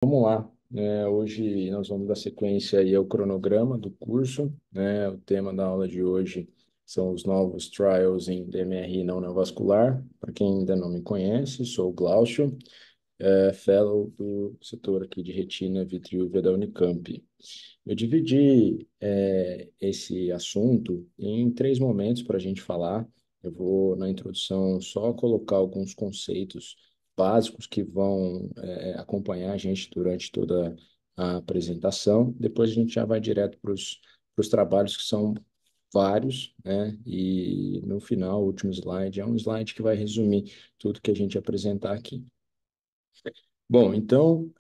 Vamos lá, né? Hoje nós vamos dar sequência aí ao cronograma do curso, né? O tema da aula de hoje são os novos trials em DMRI não neovascular. Para quem ainda não me conhece, sou o Glaucio, fellow do setor aqui de retina vitreosa da Unicamp. Eu dividi esse assunto em três momentos para a gente falar. Eu vou, na introdução, só colocar alguns conceitos básicos que vão acompanhar a gente durante toda a apresentação. Depois a gente já vai direto para os trabalhos, que são vários, né? E no final, o último slide é um slide que vai resumir tudo que a gente apresentar aqui. Bom, então,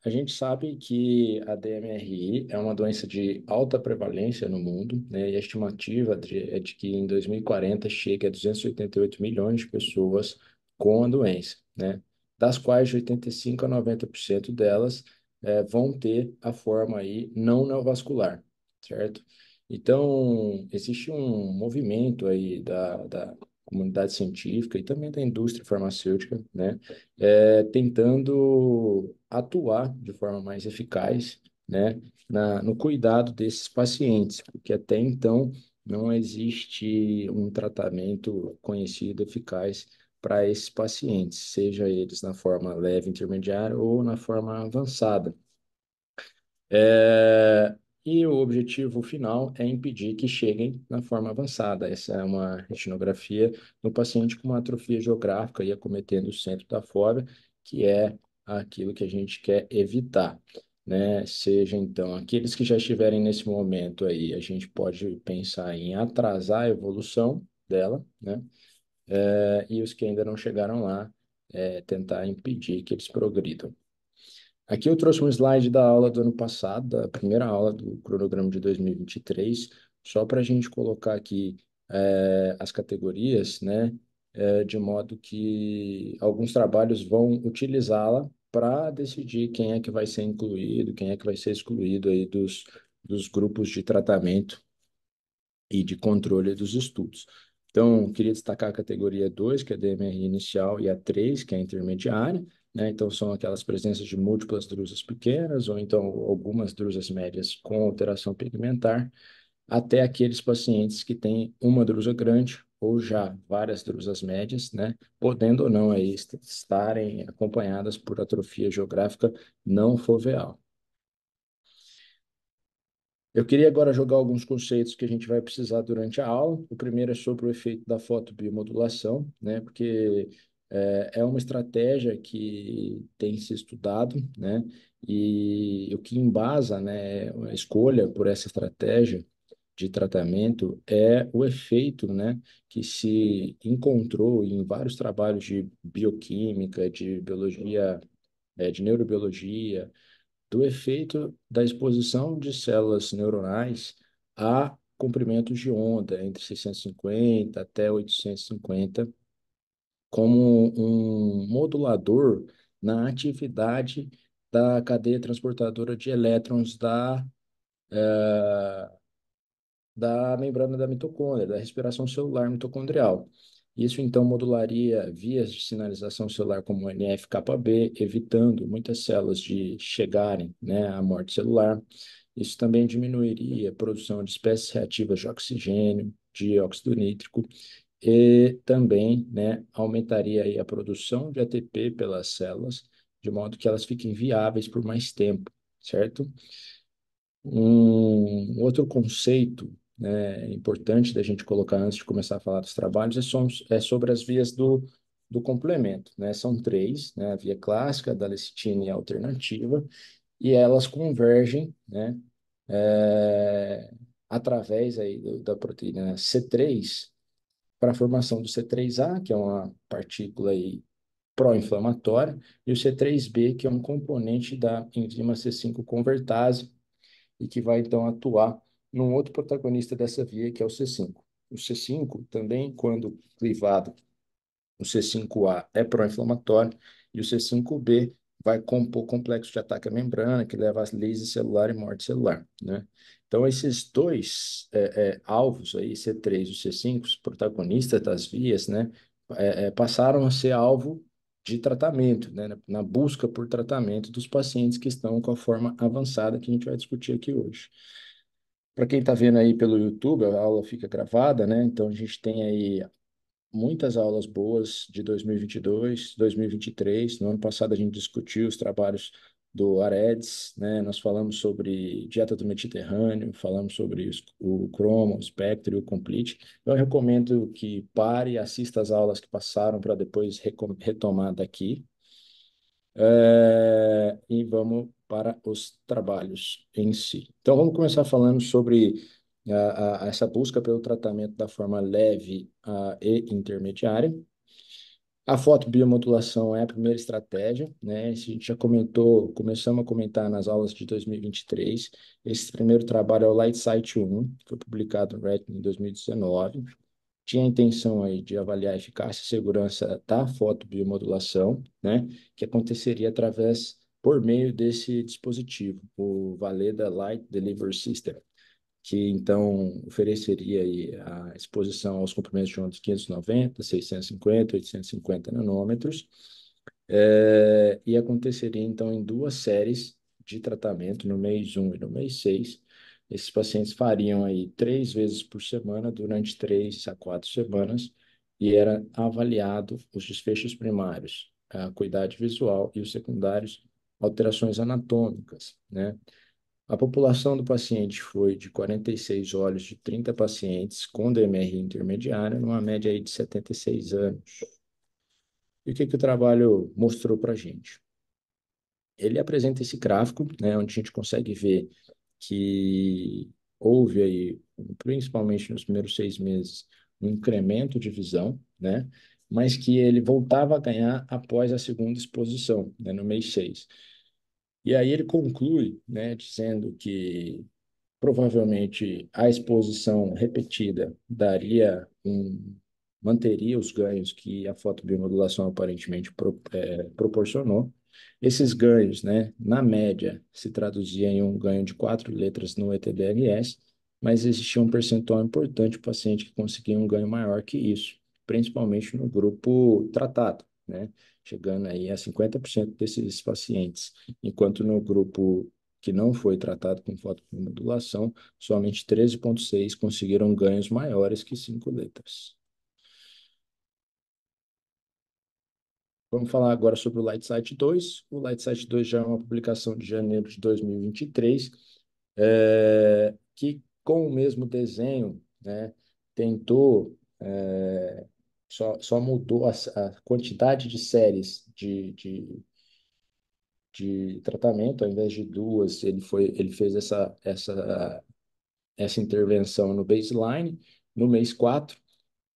a gente sabe que a DMRI é uma doença de alta prevalência no mundo, né? E a estimativa é de que em 2040 chegue a 288 milhões de pessoas com a doença, né? Das quais de 85 a 90% delas vão ter a forma aí não neovascular, certo? Então, existe um movimento aí da comunidade científica e também da indústria farmacêutica, né? Tentando atuar de forma mais eficaz, né, no cuidado desses pacientes, porque até então não existe um tratamento conhecido eficaz para esses pacientes, seja eles na forma leve, intermediária ou na forma avançada. É, E o objetivo final é impedir que cheguem na forma avançada. Essa é uma retinografia no paciente com uma atrofia geográfica e acometendo o centro da fóvea, que é aquilo que a gente quer evitar, né? Seja então aqueles que já estiverem nesse momento aí, a gente pode pensar em atrasar a evolução dela, né? E os que ainda não chegaram lá, tentar impedir que eles progridam. Aqui eu trouxe um slide da aula do ano passado, da primeira aula do cronograma de 2023, só para a gente colocar aqui as categorias, né, de modo que alguns trabalhos vão utilizá-la para decidir quem é que vai ser incluído, quem é que vai ser excluído aí dos grupos de tratamento e de controle dos estudos. Então, queria destacar a categoria 2, que é a DMR inicial, e a 3, que é a intermediária, né? Então, são aquelas presenças de múltiplas drusas pequenas, ou então algumas drusas médias com alteração pigmentar, até aqueles pacientes que têm uma drusa grande ou já várias drusas médias, né? Podendo ou não aí estarem acompanhadas por atrofia geográfica não foveal. Eu queria agora jogar alguns conceitos que a gente vai precisar durante a aula. O primeiro é sobre o efeito da fotobiomodulação, né? Porque é uma estratégia que tem se estudado, né? E o que embasa, né, a escolha por essa estratégia de tratamento é o efeito, né, que se encontrou em vários trabalhos de bioquímica, de biologia, de neurobiologia, do efeito da exposição de células neuronais a comprimentos de onda entre 650 até 850, como um modulador na atividade da cadeia transportadora de elétrons da membrana da mitocôndria, da respiração celular mitocondrial. Isso, então, modularia vias de sinalização celular como o NF-κB, evitando muitas células de chegarem, né, à morte celular. Isso também diminuiria a produção de espécies reativas de oxigênio, dióxido nítrico, e também, né, aumentaria aí a produção de ATP pelas células, de modo que elas fiquem viáveis por mais tempo, certo? Um outro conceito, né, importante da gente colocar antes de começar a falar dos trabalhos é sobre as vias do complemento, né? São três, né? A via clássica, da lecitina e a alternativa, e elas convergem, né, é, através aí da proteína C3 para a formação do C3A, que é uma partícula aí pró-inflamatória, e o C3B, que é um componente da enzima C5 convertase, e que vai então atuar num outro protagonista dessa via, que é o C5. O C5 também, quando clivado, o C5A é pró-inflamatório e o C5B vai compor complexo de ataque à membrana, que leva a lise celular e morte celular, né? Então, esses dois alvos aí, C3 e o C5, os protagonistas das vias, né, passaram a ser alvo de tratamento, né, na busca por tratamento dos pacientes que estão com a forma avançada que a gente vai discutir aqui hoje. Para quem está vendo aí pelo YouTube, a aula fica gravada, né? Então a gente tem aí muitas aulas boas de 2022, 2023. No ano passado a gente discutiu os trabalhos do AREDS, né? Nós falamos sobre dieta do Mediterrâneo, falamos sobre o Chroma, o Spectre e o Complete. Eu recomendo que pare e assista as aulas que passaram para depois retomar daqui. E vamos para os trabalhos em si. Então, vamos começar falando sobre essa busca pelo tratamento da forma leve e intermediária. A fotobiomodulação é a primeira estratégia, né? Isso a gente já comentou, começamos a comentar nas aulas de 2023. Esse primeiro trabalho é o Lightsight 1, que foi publicado no Retina em 2019. Tinha a intenção aí de avaliar a eficácia e segurança da fotobiomodulação, né? Que aconteceria por meio desse dispositivo, o Valeda Light Delivery System, que então ofereceria aí a exposição aos comprimentos de onda de 590, 650, 850 nanômetros, e aconteceria então em duas séries de tratamento, no mês 1 e no mês 6. Esses pacientes fariam aí 3 vezes por semana durante 3 a 4 semanas e era avaliado os desfechos primários, a acuidade visual e os secundários, alterações anatômicas, né? A população do paciente foi de 46 olhos de 30 pacientes com DMR intermediário, numa média aí de 76 anos. E o que que o trabalho mostrou para a gente? Ele apresenta esse gráfico, né, onde a gente consegue ver que houve aí, principalmente nos primeiros 6 meses, um incremento de visão, né, mas que ele voltava a ganhar após a segunda exposição, né, no mês 6. E aí ele conclui, né, dizendo que provavelmente a exposição repetida manteria os ganhos que a fotobiomodulação aparentemente proporcionou. Esses ganhos, né, na média, se traduziam em um ganho de 4 letras no ETDRS, mas existia um percentual importante de paciente que conseguia um ganho maior que isso, principalmente no grupo tratado, né, chegando aí a 50% desses pacientes, enquanto no grupo que não foi tratado com fotobiomodulação, somente 13,6 conseguiram ganhos maiores que 5 letras. Vamos falar agora sobre o Lightsite 2. O Lightsite 2 já é uma publicação de janeiro de 2023, que com o mesmo desenho, né, tentou, só mudou a quantidade de séries de tratamento, ao invés de duas, ele fez essa intervenção no baseline, no mês 4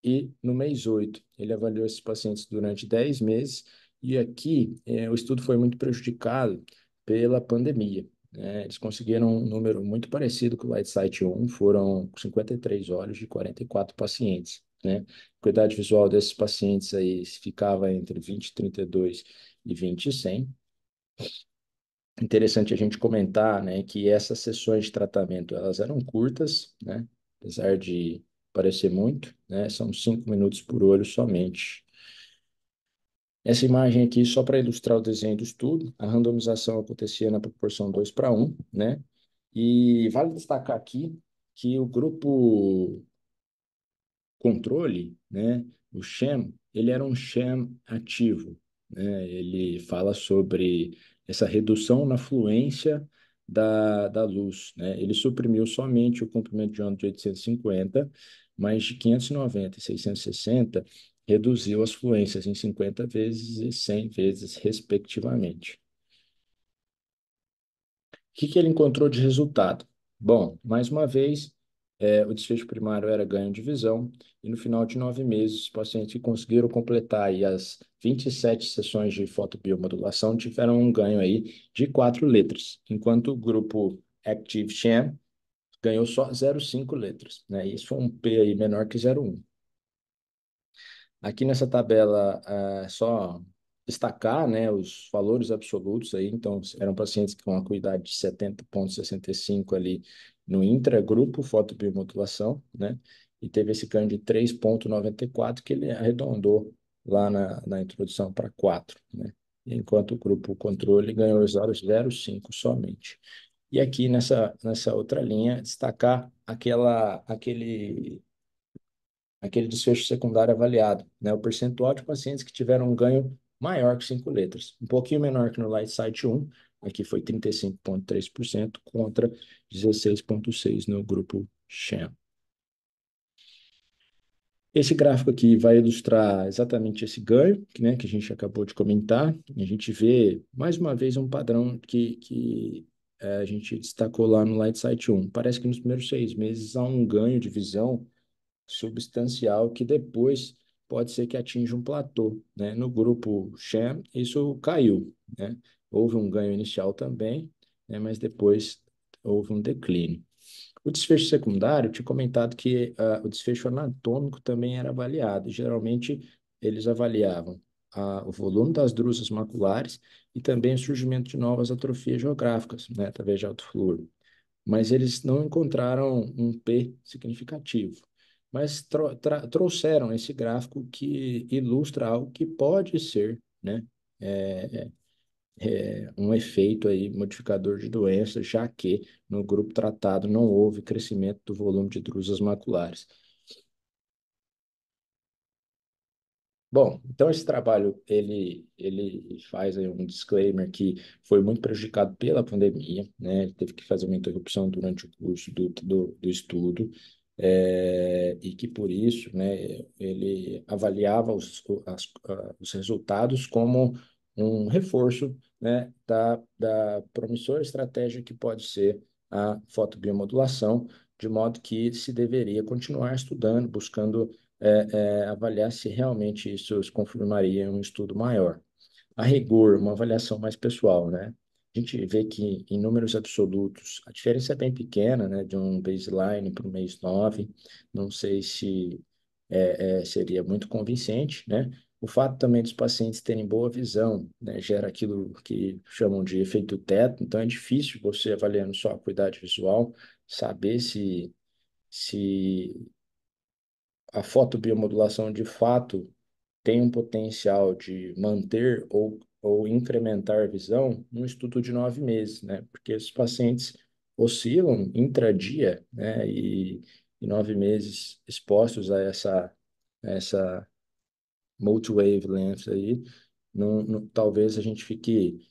e no mês 8. Ele avaliou esses pacientes durante 10 meses e aqui o estudo foi muito prejudicado pela pandemia, né? Eles conseguiram um número muito parecido com o Lightsite 1, foram 53 olhos de 44 pacientes, né? A acuidade visual desses pacientes aí ficava entre 20/32 e 20/100. Interessante a gente comentar, né, que essas sessões de tratamento, elas eram curtas, né, apesar de parecer muito, né, são 5 minutos por olho somente. Essa imagem aqui, só para ilustrar o desenho do estudo, a randomização acontecia na proporção 2:1, né, e vale destacar aqui que o grupo controle, né, o sham, ele era um sham ativo, né? Ele fala sobre essa redução na fluência da luz, né? Ele suprimiu somente o comprimento de onda de 850, mas de 590 e 660 reduziu as fluências em 50 vezes e 100 vezes, respectivamente. Que ele encontrou de resultado? Bom, mais uma vez, o desfecho primário era ganho de visão, e no final de 9 meses, os pacientes que conseguiram completar aí as 27 sessões de fotobiomodulação tiveram um ganho aí de 4 letras, enquanto o grupo Active Sham ganhou só 0,5 letras, né? Isso foi um P aí menor que 0,1. Aqui nessa tabela, só destacar, né, os valores absolutos aí, então eram pacientes com acuidade de 70,65 ali no intragrupo fotobiomodulação, né, e teve esse ganho de 3,94 que ele arredondou lá na introdução para 4, né? Enquanto o grupo controle ganhou os olhos 0,5 somente. E aqui nessa outra linha, destacar aquele desfecho secundário avaliado, né? O percentual de pacientes que tiveram um ganho maior que 5 letras, um pouquinho menor que no Light 1, aqui foi 35,3% contra 16,6% no grupo sham. Esse gráfico aqui vai ilustrar exatamente esse ganho, né, que a gente acabou de comentar. A gente vê, mais uma vez, um padrão que a gente destacou lá no Light 1. Parece que nos primeiros 6 meses há um ganho de visão substancial que depois pode ser que atinja um platô, né? No grupo sham, isso caiu, né? Houve um ganho inicial também, né? Mas depois houve um declínio. O desfecho secundário, eu tinha comentado que o desfecho anatômico também era avaliado. Geralmente, eles avaliavam o volume das drusas maculares e também o surgimento de novas atrofias geográficas, né, através de alto fluor. Mas eles não encontraram um P significativo. Mas trouxeram esse gráfico que ilustra algo que pode ser, né, é, um efeito aí modificador de doença, já que no grupo tratado não houve crescimento do volume de drusas maculares. Bom, então esse trabalho ele faz aí um disclaimer que foi muito prejudicado pela pandemia, né? Ele teve que fazer uma interrupção durante o curso do estudo, e que por isso, né, ele avaliava os resultados como um reforço, né, da promissora estratégia que pode ser a fotobiomodulação, de modo que se deveria continuar estudando, buscando avaliar se realmente isso se confirmaria em um estudo maior. A rigor, uma avaliação mais pessoal, né? A gente vê que em números absolutos a diferença é bem pequena, né? De um baseline para o mês 9. Não sei se seria muito convincente, né? O fato também dos pacientes terem boa visão, né, gera aquilo que chamam de efeito teto, então é difícil você avaliando só a acuidade visual saber se a fotobiomodulação de fato tem um potencial de manter ou incrementar a visão num estudo de 9 meses, né? Porque esses pacientes oscilam intradia, né? E 9 meses expostos a essa multi-wavelength aí, talvez a gente fique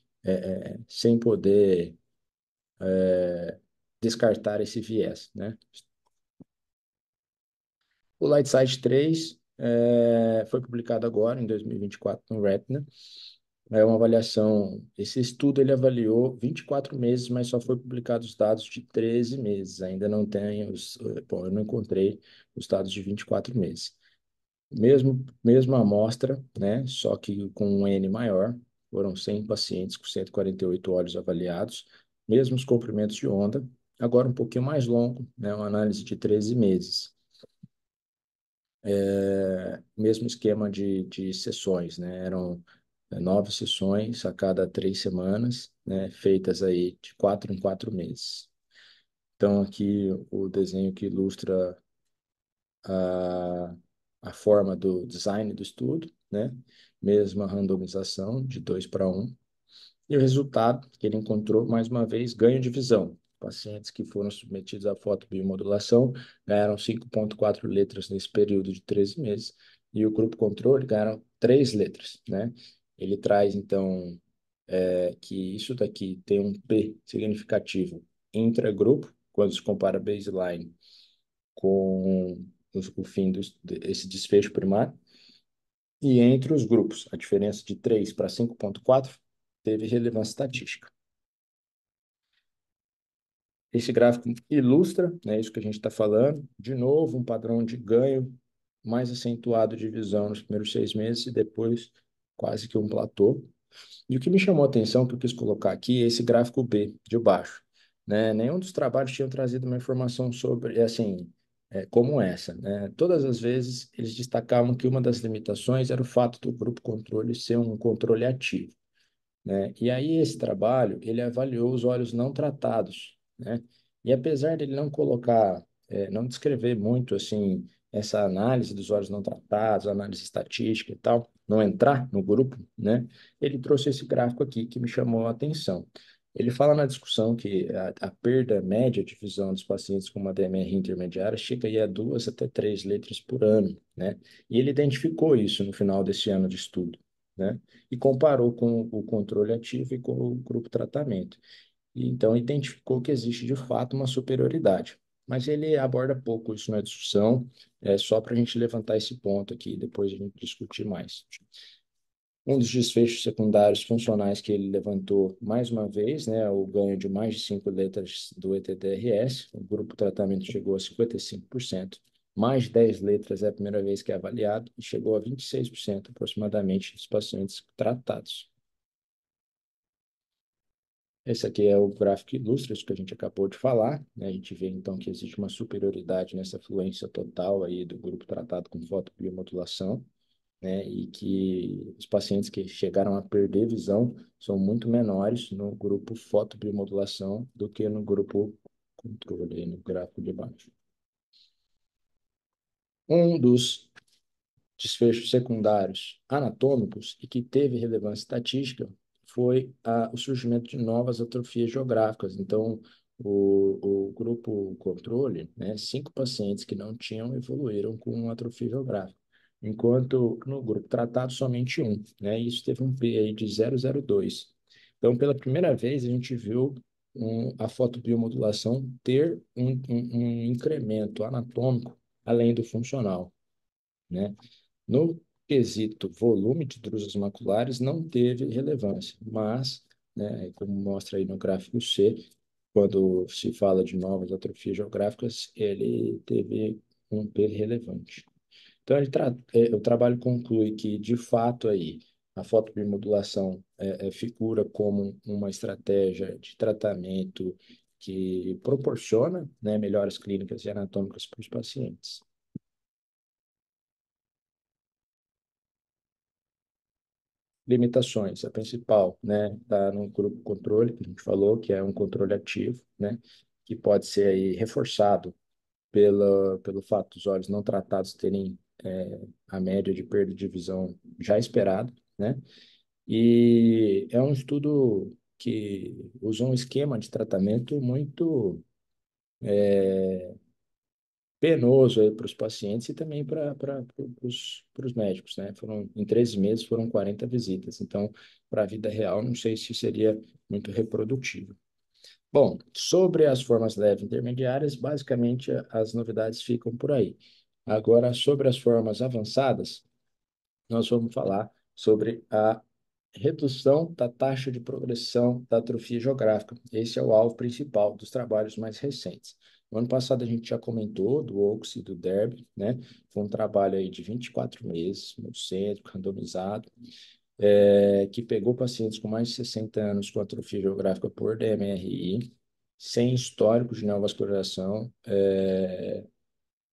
sem poder descartar esse viés, né? O Lightside 3 foi publicado agora, em 2024, no Retina. É uma avaliação. Esse estudo ele avaliou 24 meses, mas só foi publicado os dados de 13 meses. Ainda não tem bom, eu não encontrei os dados de 24 meses. Mesma amostra, né? Só que com um N maior, foram 100 pacientes com 148 olhos avaliados, mesmos comprimentos de onda, agora um pouquinho mais longo, né? Uma análise de 13 meses. Mesmo esquema de sessões, né? Eram 9 sessões a cada 3 semanas, né? Feitas aí de 4 em 4 meses. Então, aqui o desenho que ilustra a, a forma do design do estudo, né? Mesma randomização de 2:1. E o resultado que ele encontrou, mais uma vez, ganho de visão. Pacientes que foram submetidos à fotobiomodulação ganharam 5,4 letras nesse período de 13 meses, e o grupo controle ganharam 3 letras, né? Ele traz, então, que isso daqui tem um P significativo intragrupo, quando se compara baseline com o fim desse desfecho primário, e entre os grupos, a diferença de 3 para 5,4 teve relevância estatística. Esse gráfico ilustra, né, isso que a gente está falando. De novo, um padrão de ganho mais acentuado de visão nos primeiros 6 meses e depois quase que um platô. E o que me chamou a atenção, que eu quis colocar aqui, é esse gráfico B, de baixo. Né? Nenhum dos trabalhos tinha trazido uma informação sobre, assim, como essa. Né? Todas as vezes, eles destacavam que uma das limitações era o fato do grupo controle ser um controle ativo, né? E aí esse trabalho, ele avaliou os óleos não tratados, né? E apesar dele não colocar, não descrever muito, assim, essa análise dos óleos não tratados, análise estatística e tal, não entrar no grupo, né? Ele trouxe esse gráfico aqui que me chamou a atenção. Ele fala na discussão que a perda média de visão dos pacientes com uma DMR intermediária chega aí a 2 até 3 letras por ano, né? E ele identificou isso no final desse ano de estudo, né? E comparou com o controle ativo e com o grupo tratamento. E então identificou que existe de fato uma superioridade. Mas ele aborda pouco isso na discussão, é só para a gente levantar esse ponto aqui e depois a gente discutir mais. Um dos desfechos secundários funcionais que ele levantou mais uma vez, né, o ganho de mais de 5 letras do ETDRS, o grupo tratamento chegou a 55%, mais de 10 letras é a primeira vez que é avaliado e chegou a 26% aproximadamente dos pacientes tratados. Esse aqui é o gráfico que ilustra isso que a gente acabou de falar, né? A gente vê então que existe uma superioridade nessa fluência total aí do grupo tratado com fotobiomodulação, né? E que os pacientes que chegaram a perder visão são muito menores no grupo fotobiomodulação do que no grupo controle, aí no gráfico de baixo. Um dos desfechos secundários anatômicos e que teve relevância estatística foi o surgimento de novas atrofias geográficas. Então, o grupo controle, né, 5 pacientes que não tinham evoluíram com atrofia geográfica, enquanto no grupo tratado somente um, né, e isso teve um P aí de 0,02. Então, pela primeira vez, a gente viu a fotobiomodulação ter um incremento anatômico além do funcional, né? No quesito volume de drusas maculares, não teve relevância, mas, né, como mostra aí no gráfico C, quando se fala de novas atrofias geográficas, ele teve um P relevante. Então, o trabalho conclui que, de fato, aí, a fotobiomodulação figura como uma estratégia de tratamento que proporciona, né, melhoras clínicas e anatômicas para os pacientes. Limitações. A principal, né, está no grupo controle, que a gente falou, que é um controle ativo, né, que pode ser aí reforçado pelo fato dos olhos não tratados terem a média de perda de visão já esperada, né? E é um estudo que usa um esquema de tratamento muito penoso aí para os pacientes e também para os médicos, né? Em 13 meses foram 40 visitas, então, para a vida real, não sei se seria muito reprodutivo. Bom, sobre as formas leves intermediárias, basicamente as novidades ficam por aí. Agora, sobre as formas avançadas, nós vamos falar sobre a redução da taxa de progressão da atrofia geográfica. Esse é o alvo principal dos trabalhos mais recentes. No ano passado a gente já comentou do Oaks e do Derby, né? Foi um trabalho aí de 24 meses, no centro, randomizado, que pegou pacientes com mais de 60 anos com atrofia geográfica por DMRI, sem histórico de neovascularização,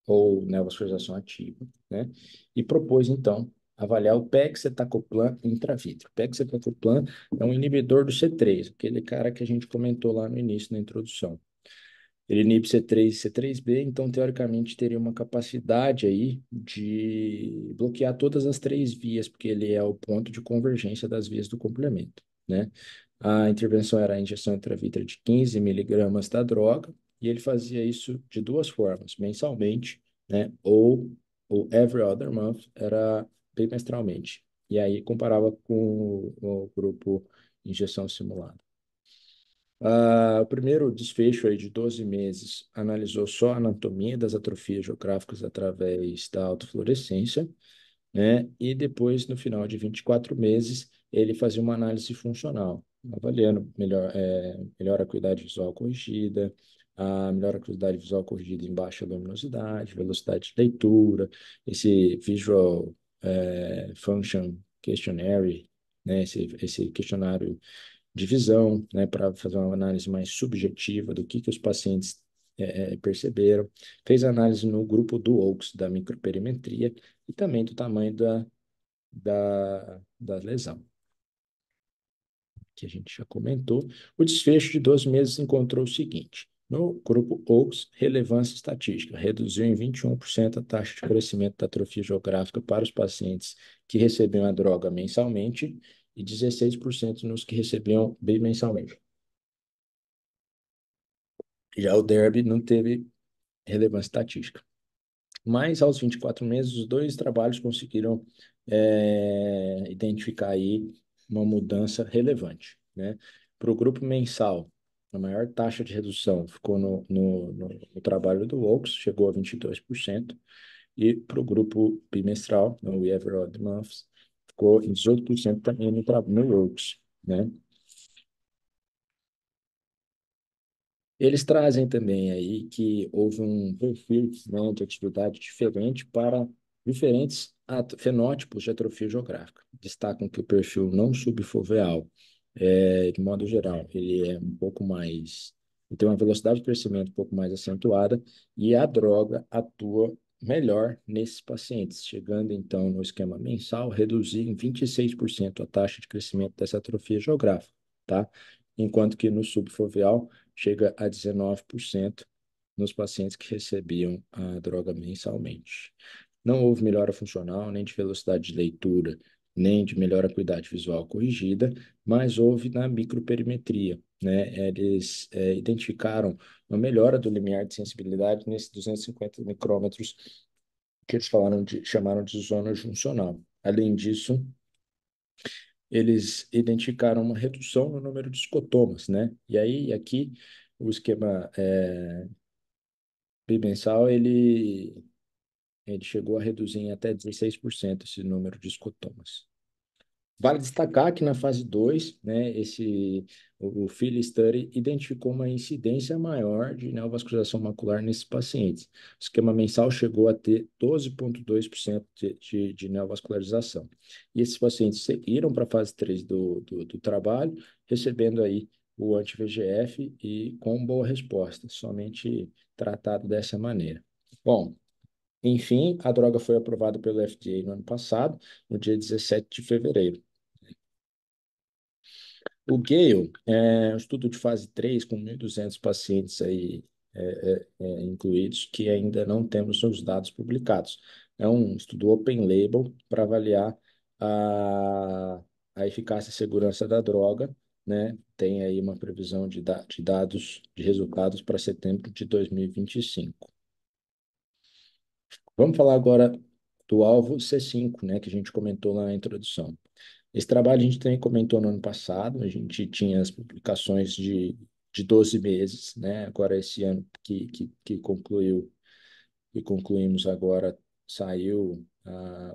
ou neovascularização ativa, né? E propôs, então, avaliar o pegcetacoplan intravítrea. O pegcetacoplan é um inibidor do C3, aquele cara que a gente comentou lá no início, na introdução. Ele inibe C3 e C3b, então, teoricamente, teria uma capacidade aí de bloquear todas as 3 vias, porque ele é o ponto de convergência das vias do complemento, né? A intervenção era a injeção intravítrea de 15 miligramas da droga, e ele fazia isso de 2 formas, mensalmente, né? Ou o every other month, era bimestralmente. E aí comparava com o grupo injeção simulada. O primeiro desfecho aí de 12 meses analisou só a anatomia das atrofias geográficas através da autofluorescência, né? E depois, no final de 24 meses, ele fazia uma análise funcional, avaliando melhor acuidade visual corrigida, a melhor acuidade visual corrigida em baixa luminosidade, velocidade de leitura, esse Visual Function Questionnaire, né? Esse questionário de visão, né? Para fazer uma análise mais subjetiva do que os pacientes perceberam. Fez análise no grupo do Oaks, da microperimetria, e também do tamanho da lesão, que a gente já comentou. O desfecho de 12 meses encontrou o seguinte: No grupo Oaks, relevância estatística, reduziu em 21% a taxa de crescimento da atrofia geográfica para os pacientes que recebiam a droga mensalmente e 16% nos que recebiam bimensalmente. Já o Derby não teve relevância estatística. Mas aos 24 meses, os dois trabalhos conseguiram identificar aí uma mudança relevante, né? Para o grupo mensal, a maior taxa de redução ficou no trabalho do Oaks, chegou a 22%, e para o grupo bimestral, no We Have Odd Months, ficou em 18% também no Oaks, né? Eles trazem também aí que houve um perfil, né, de atividade diferente para diferentes fenótipos de atrofia geográfica. Destacam que o perfil não subfoveal, de modo geral, ele é um pouco mais, ele tem uma velocidade de crescimento um pouco mais acentuada e a droga atua melhor nesses pacientes, chegando então no esquema mensal, reduzir em 26% a taxa de crescimento dessa atrofia geográfica, tá? Enquanto que no subfoveal chega a 19% nos pacientes que recebiam a droga mensalmente. Não houve melhora funcional, nem de velocidade de leitura, nem de melhor acuidade visual corrigida, mas houve na microperimetria, né? Eles identificaram uma melhora do limiar de sensibilidade nesses 250 micrômetros que eles chamaram de zona juncional. Além disso, eles identificaram uma redução no número de escotomas, né? E aí, aqui, o esquema bimensal, ele chegou a reduzir em até 16% esse número de escotomas. Vale destacar que na fase 2, né, o Phil Study identificou uma incidência maior de neovascularização macular nesses pacientes. O esquema mensal chegou a ter 12,2% de neovascularização. E esses pacientes seguiram para a fase 3 do trabalho, recebendo aí o anti-VEGF e com boa resposta, somente tratado dessa maneira. Bom, enfim, a droga foi aprovada pelo FDA no ano passado, no dia 17 de fevereiro. O Gale é um estudo de fase 3 com 1.200 pacientes aí, incluídos, que ainda não temos os dados publicados. É um estudo open label para avaliar a, a eficácia e segurança da droga, né? Tem aí uma previsão de dados, de resultados para setembro de 2025. Vamos falar agora do alvo C5, né, que a gente comentou lá na introdução. Esse trabalho a gente também comentou no ano passado, a gente tinha as publicações de 12 meses, né? Agora esse ano que concluiu e concluímos agora, saiu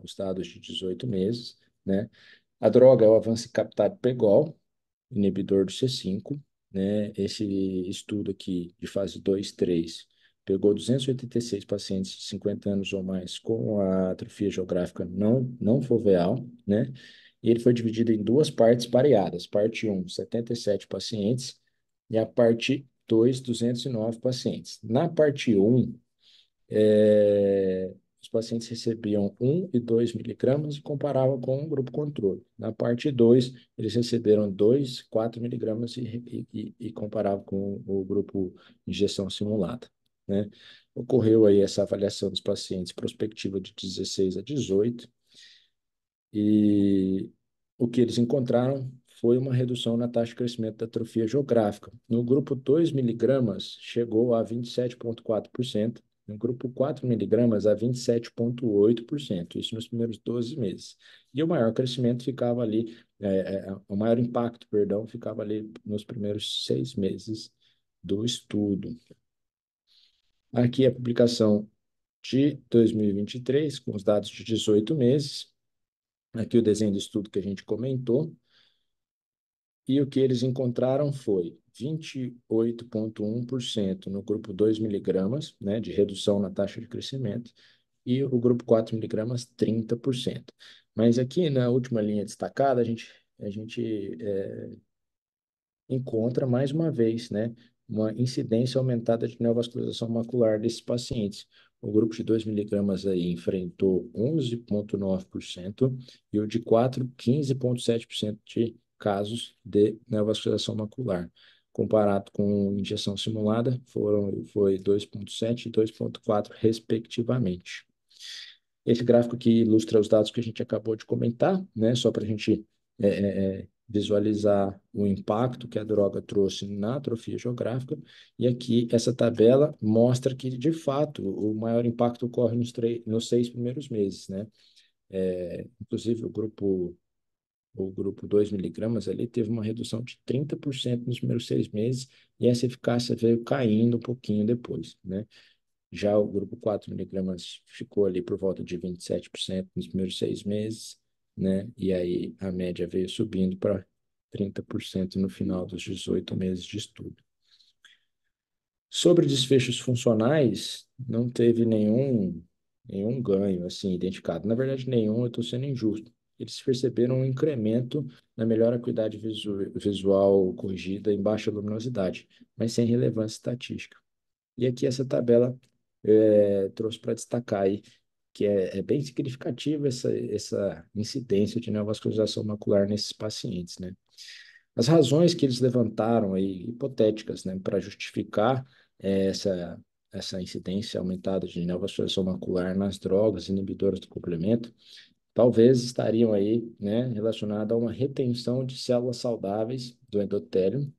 os dados de 18 meses, né? A droga é o avancicaptad pegol, inibidor do C5, né? Esse estudo aqui de fase 2, 3 pegou 286 pacientes de 50 anos ou mais com a atrofia geográfica não foveal, né? E ele foi dividido em duas partes pareadas. Parte 1, 77 pacientes, e a parte 2, 209 pacientes. Na parte 1, os pacientes recebiam 1 e 2 miligramas e comparavam com o grupo controle. Na parte 2, eles receberam 2, 4 miligramas e comparavam com o grupo injeção simulada, né? Ocorreu aí essa avaliação dos pacientes prospectiva de 16 a 18 e o que eles encontraram foi uma redução na taxa de crescimento da atrofia geográfica. No grupo 2 miligramas, chegou a 27,4%. No grupo 4 miligramas, a 27,8%. Isso nos primeiros 12 meses. E o maior crescimento ficava ali, o maior impacto, perdão, ficava ali nos primeiros 6 meses do estudo. Aqui a publicação de 2023, com os dados de 18 meses. Aqui o desenho do estudo que a gente comentou. E o que eles encontraram foi 28,1% no grupo 2 miligramas, né, de redução na taxa de crescimento, e o grupo 4 miligramas, 30%. Mas aqui na última linha destacada, a gente encontra mais uma vez, né, uma incidência aumentada de neovascularização macular desses pacientes. O grupo de 2 miligramas aí enfrentou 11,9% e o de 4, 15,7% de casos de neovascularização macular. comparado com injeção simulada, foi 2,7 e 2,4, respectivamente. Esse gráfico aqui ilustra os dados que a gente acabou de comentar, né? Só para a gente visualizar o impacto que a droga trouxe na atrofia geográfica. E aqui, essa tabela mostra que, de fato, o maior impacto ocorre nos 6 primeiros meses, né? Inclusive, o grupo 2 miligramas ali teve uma redução de 30% nos primeiros 6 meses, e essa eficácia veio caindo um pouquinho depois, né? Já o grupo 4 miligramas ficou ali por volta de 27% nos primeiros 6 meses, né? E aí a média veio subindo para 30% no final dos 18 meses de estudo. Sobre desfechos funcionais, não teve nenhum ganho assim identificado. Na verdade, nenhum, eu estou sendo injusto. Eles perceberam um incremento na melhor acuidade visual corrigida em baixa luminosidade, mas sem relevância estatística. E aqui essa tabela trouxe para destacar aí que é bem significativa essa incidência de neovascularização macular nesses pacientes, né? As razões que eles levantaram aí, hipotéticas, né, para justificar essa incidência aumentada de neovascularização macular nas drogas inibidoras do complemento, talvez estariam aí, né, relacionadas a uma retenção de células saudáveis do endotélio,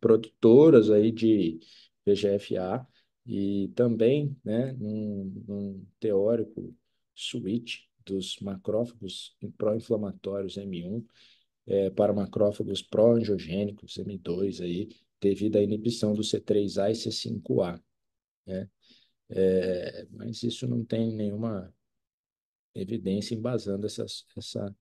produtoras aí de VEGF-A, e também, né, num teórico switch dos macrófagos pró-inflamatórios M1 para macrófagos pró-angiogênicos M2 aí, devido à inibição do C3A e C5A, né? Mas isso não tem nenhuma evidência embasando essa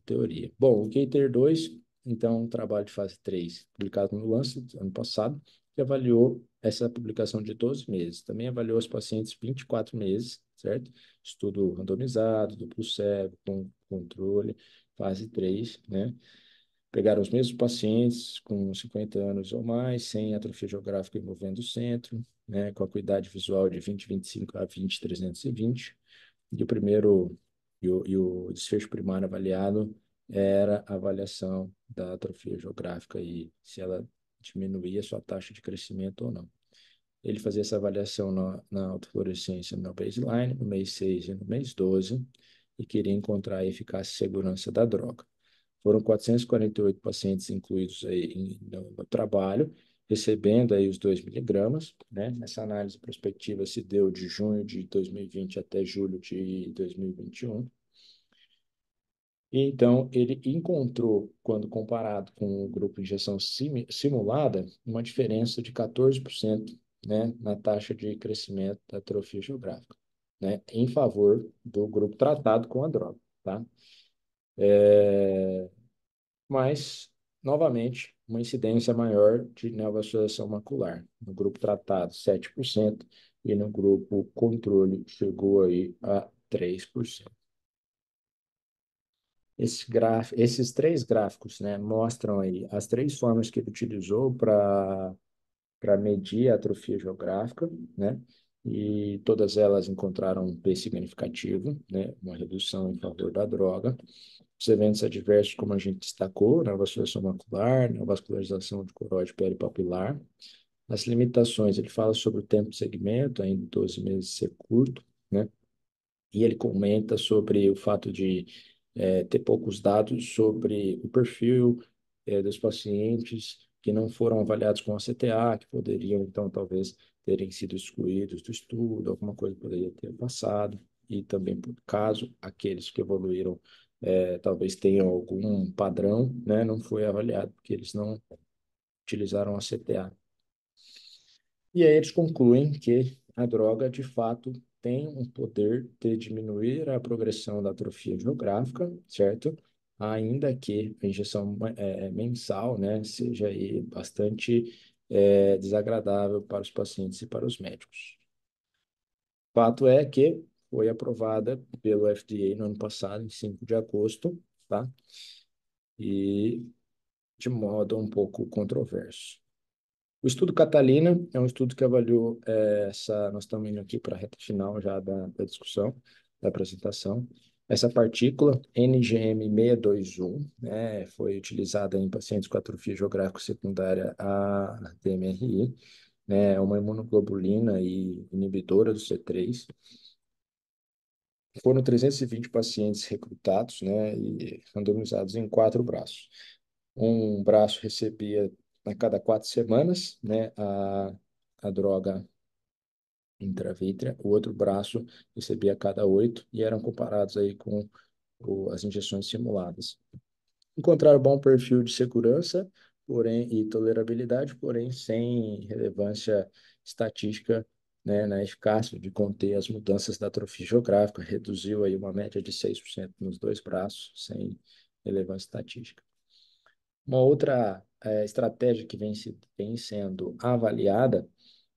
teoria. Bom, o Gator-2, então, um trabalho de fase 3 publicado no Lancet, ano passado, que avaliou essa publicação de 12 meses. Também avaliou os pacientes 24 meses, certo? Estudo randomizado, duplo cego, com controle, fase 3, né? Pegaram os mesmos pacientes com 50 anos ou mais, sem atrofia geográfica envolvendo o centro, né? Com acuidade visual de 20/25 a 20/320, e o primeiro e o desfecho primário avaliado era a avaliação da atrofia geográfica e se ela diminuía sua taxa de crescimento ou não. Ele fazia essa avaliação na autofluorescência no baseline, no mês 6 e no mês 12, e queria encontrar a eficácia e segurança da droga. Foram 448 pacientes incluídos aí no trabalho, recebendo aí os 2 miligramas, né? Essa análise prospectiva se deu de junho de 2020 até julho de 2021. E então, ele encontrou, quando comparado com o grupo de injeção simulada, uma diferença de 14%, né, na taxa de crescimento da atrofia geográfica, né, em favor do grupo tratado com a droga, tá? Mas, novamente, uma incidência maior de neovascularização macular. No grupo tratado, 7%, e no grupo controle chegou aí a 3%. Esses três gráficos, né, mostram aí as três formas que ele utilizou para medir a atrofia geográfica, né? E todas elas encontraram um P significativo, né? Uma redução em favor da droga. Os eventos adversos, como a gente destacou, neovascularização macular, neovascularização de coroide peripapilar. As limitações, ele fala sobre o tempo de segmento, ainda 12 meses ser curto, né? E ele comenta sobre o fato de ter poucos dados sobre o perfil dos pacientes que não foram avaliados com a CTA, que poderiam, então, talvez terem sido excluídos do estudo, alguma coisa poderia ter passado, e também, por caso, aqueles que evoluíram talvez tenham algum padrão, né, não foi avaliado, porque eles não utilizaram a CTA. E aí eles concluem que a droga, de fato, tem um poder de diminuir a progressão da atrofia geográfica, certo? Ainda que a injeção mensal, né, seja aí bastante desagradável para os pacientes e para os médicos. Fato é que foi aprovada pelo FDA no ano passado, em 5 de agosto, tá? E de modo um pouco controverso. O estudo Catalina é um estudo que avaliou nós estamos indo aqui para a reta final já da discussão, da apresentação. Essa partícula, NGM621, né, foi utilizada em pacientes com atrofia geográfica secundária a DMRI, né, é uma imunoglobulina e inibidora do C3. Foram 320 pacientes recrutados, né, e randomizados em 4 braços. Um braço recebia a cada 4 semanas, né, a droga intravítrea, o outro braço recebia a cada 8 e eram comparados aí com as injeções simuladas. Encontraram bom perfil de segurança, porém, e tolerabilidade, porém sem relevância estatística, né, na eficácia de conter as mudanças da atrofia geográfica, reduziu aí uma média de 6% nos 2 braços, sem relevância estatística. Uma outra estratégia que vem sendo avaliada,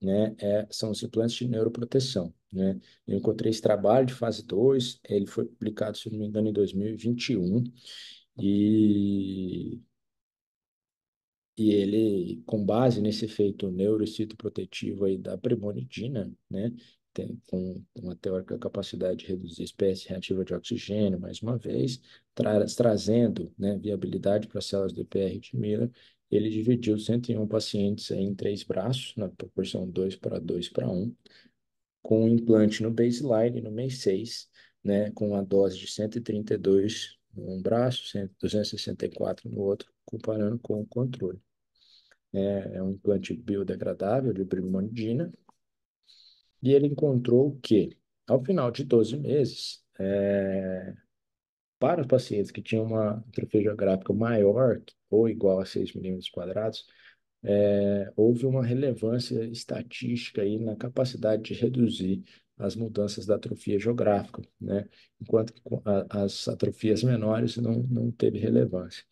né, são os implantes de neuroproteção, né? Eu encontrei esse trabalho de fase 2, ele foi publicado, se não me engano, em 2021, e ele, com base nesse efeito neurocitoprotetivo aí da premonidina, né, tem com uma teórica capacidade de reduzir espécie reativa de oxigênio, mais uma vez, trazendo, né, viabilidade para as células do PR de Miller, ele dividiu 101 pacientes aí em 3 braços, na proporção 2:2:1, com um implante no baseline, no mês 6, né, com a dose de 132 em um braço, 264 no outro, comparando com o controle. É um implante biodegradável de brimonidina, e ele encontrou que, ao final de 12 meses, para os pacientes que tinham uma atrofia geográfica maior ou igual a 6 milímetros quadrados, houve uma relevância estatística aí na capacidade de reduzir as mudanças da atrofia geográfica, né? Enquanto que as atrofias menores não teve relevância.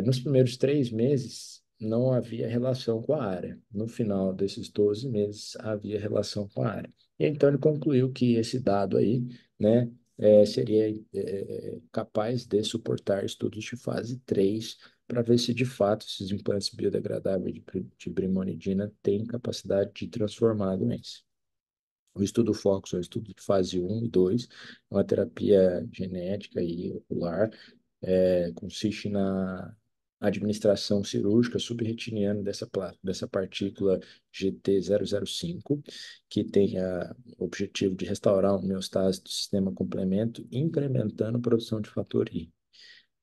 Nos primeiros 3 meses, não havia relação com a área. No final desses 12 meses, havia relação com a área. E então ele concluiu que esse dado aí, né, seria capaz de suportar estudos de fase 3 para ver se de fato esses implantes biodegradáveis de brimonidina têm capacidade de transformar a doença. O estudo Focus é o estudo de fase 1 e 2, é uma terapia genética e ocular, consiste na administração cirúrgica subretiniana dessa partícula GT005, que tem o objetivo de restaurar a homeostase do sistema complemento, incrementando a produção de fator I,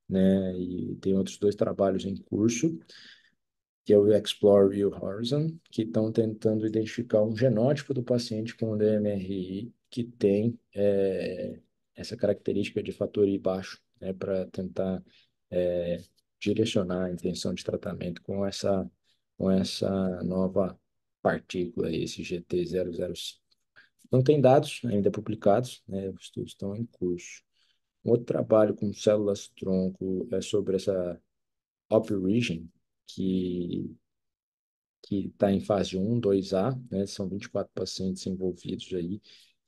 né? E tem outros 2 trabalhos em curso, que é o Explore Real Horizon, que estão tentando identificar um genótipo do paciente com DMRI que tem essa característica de fator I baixo, né, para tentar é, direcionar a intenção de tratamento com essa nova partícula, esse GT005. Não tem dados ainda publicados, né, os estudos estão em curso. Um outro trabalho com células-tronco é sobre essa Op-Region, que está em fase 1, 2A, né? São 24 pacientes envolvidos aí,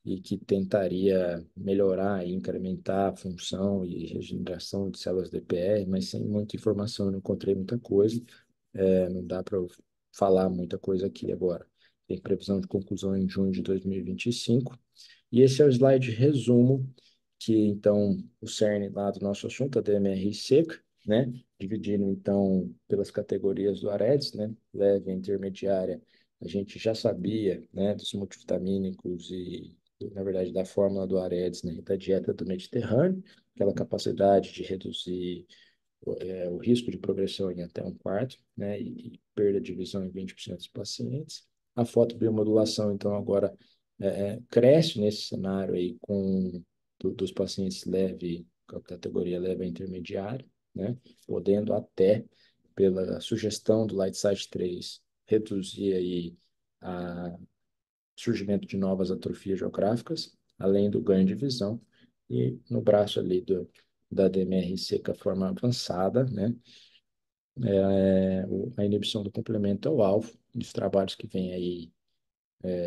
e que tentaria melhorar e incrementar a função e regeneração de células DPR, mas sem muita informação, eu não encontrei muita coisa, não dá para falar muita coisa aqui agora. Tem previsão de conclusão em junho de 2025, e esse é o slide resumo, que então o cerne lá do nosso assunto, a DMR seca, né? Dividindo então pelas categorias do AREDS, né? Leve, intermediária, a gente já sabia, né, dos multivitamínicos e, na verdade, da fórmula do AREDS, né, da dieta do Mediterrâneo, aquela capacidade de reduzir o risco de progressão em até 1/4, né, e perda de visão em 20% dos pacientes. A fotobiomodulação, então, agora cresce nesse cenário aí dos pacientes leve, com a categoria leve a intermediária, né, podendo até, pela sugestão do Lightside 3, reduzir aí a surgimento de novas atrofias geográficas, além do ganho de visão, e no braço ali da DMRC com a forma avançada, né, a inibição do complemento é o alvo dos trabalhos que vêm aí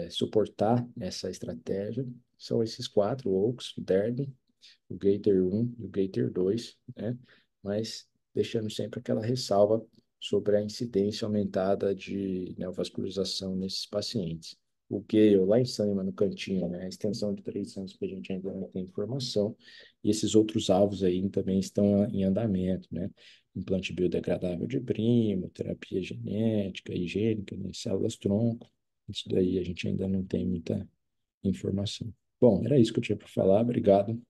suportar essa estratégia. São esses 4, o OAKS, o DERB, o Gator 1 e o Gator 2, né? Mas deixando sempre aquela ressalva sobre a incidência aumentada de neovascularização nesses pacientes. o Gale lá em cima, no cantinho, né? A extensão de 3 anos que a gente ainda não tem informação. E esses outros alvos aí também estão em andamento, né? Implante biodegradável de primo, terapia genética, higiênica, né? Células-tronco. Isso daí a gente ainda não tem muita informação. Bom, era isso que eu tinha para falar. Obrigado.